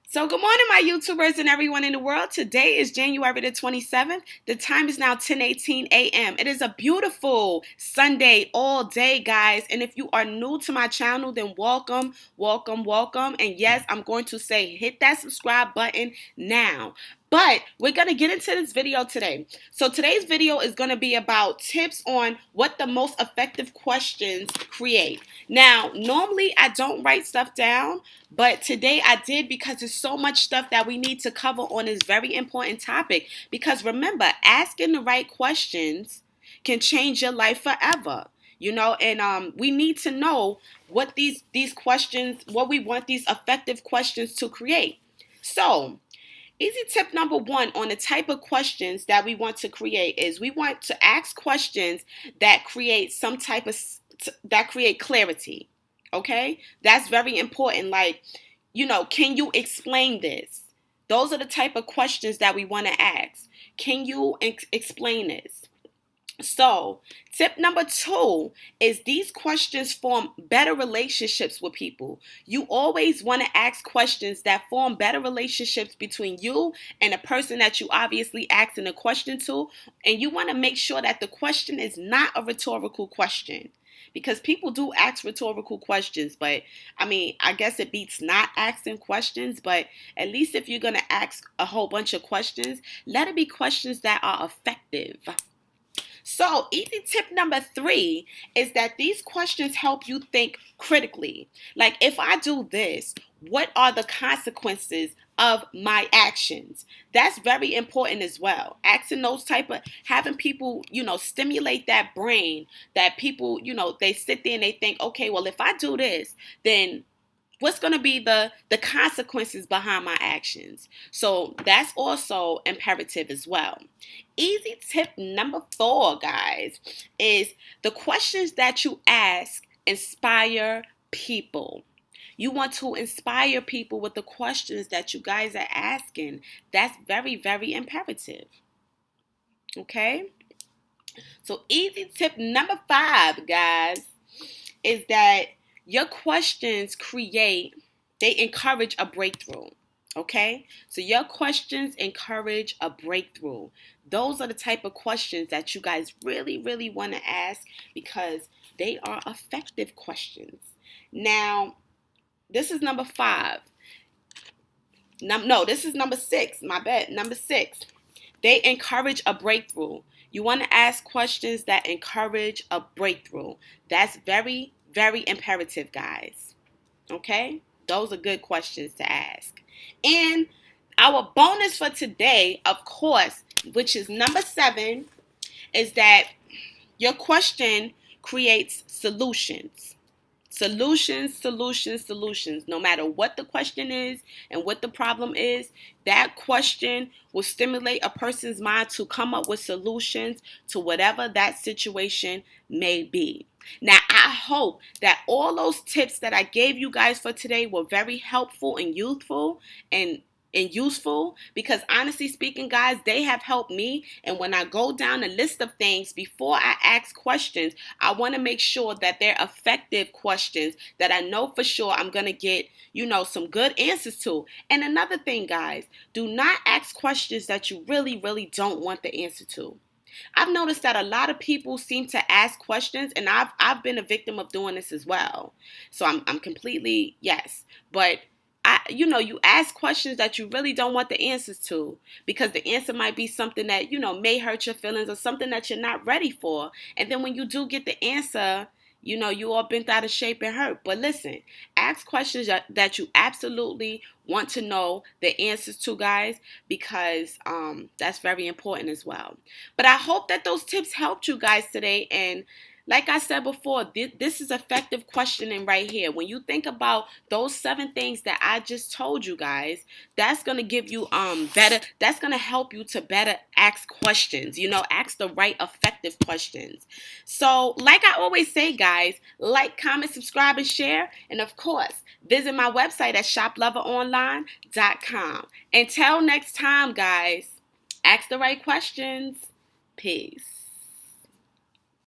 So good morning, my YouTubers and everyone in the world. Today is January the 27th. The time is now 10:18 a.m. It is a beautiful Sunday all day, guys. And if you are new to my channel, then welcome, welcome, welcome. And yes, I'm going to say hit that subscribe button now. But we're going to get into this video today. So today's video is going to be about tips on what the most effective questions create. Now, normally I don't write stuff down, but today I did because there's so much stuff that we need to cover on this very important topic. Because remember, asking the right questions can change your life forever. And we need to know what these questions, what we want these effective questions to create. So, easy tip number one on the type of questions that we want to create is we want to ask questions that create that create clarity. Okay? That's very important. Like, can you explain this? Those are the type of questions that we want to ask. Can you explain this? So, tip number two is these questions form better relationships with people. You always want to ask questions that form better relationships between you and the person that you obviously asking a question to. And you want to make sure that the question is not a rhetorical question. Because people do ask rhetorical questions, but I guess it beats not asking questions. But at least if you're going to ask a whole bunch of questions, let it be questions that are effective. So, easy tip number three is that these questions help you think critically. Like, if I do this, what are the consequences of my actions? That's very important as well. Asking those having people, stimulate that brain that people, they sit there and they think, okay, well, if I do this, then what's going to be the consequences behind my actions? So that's also imperative as well. Easy tip number four, guys, is the questions that you ask inspire people. You want to inspire people with the questions that you guys are asking. That's very, very imperative. Okay? So easy tip number five, guys, is that your questions they encourage a breakthrough. Okay? So your questions encourage a breakthrough. Those are the type of questions that you guys really, really want to ask because they are effective questions. Now, this is number five. No, this is number six. My bad. Number six. They encourage a breakthrough. You want to ask questions that encourage a breakthrough. That's very, very imperative, guys. Okay? Those are good questions to ask. And our bonus for today, of course, which is number 7, is that your question creates solutions. Solutions. No matter what the question is and what the problem is, that question will stimulate a person's mind to come up with solutions to whatever that situation may be. Now, I hope that all those tips that I gave you guys for today were very helpful and useful because honestly speaking, guys, they have helped me. And when I go down a list of things before I ask questions, I want to make sure that they're effective questions that I know for sure I'm going to get, some good answers to. And another thing, guys, do not ask questions that you really, really don't want the answer to. I've noticed that a lot of people seem to ask questions, and I've been a victim of doing this as well. So I'm completely, yes. But you ask questions that you really don't want the answers to because the answer might be something that, may hurt your feelings or something that you're not ready for. And then when you do get the answer, you all bent out of shape and hurt. But listen, ask questions that you absolutely want to know the answers to, guys, because that's very important as well. But I hope that those tips helped you guys today. And like I said before, this is effective questioning right here. When you think about those 7 things that I just told you guys, that's going to give you that's going to help you to better ask questions, ask the right effective questions. So like I always say, guys, like, comment, subscribe, and share. And of course, visit my website at shoploveronline.com. Until next time, guys, ask the right questions. Peace.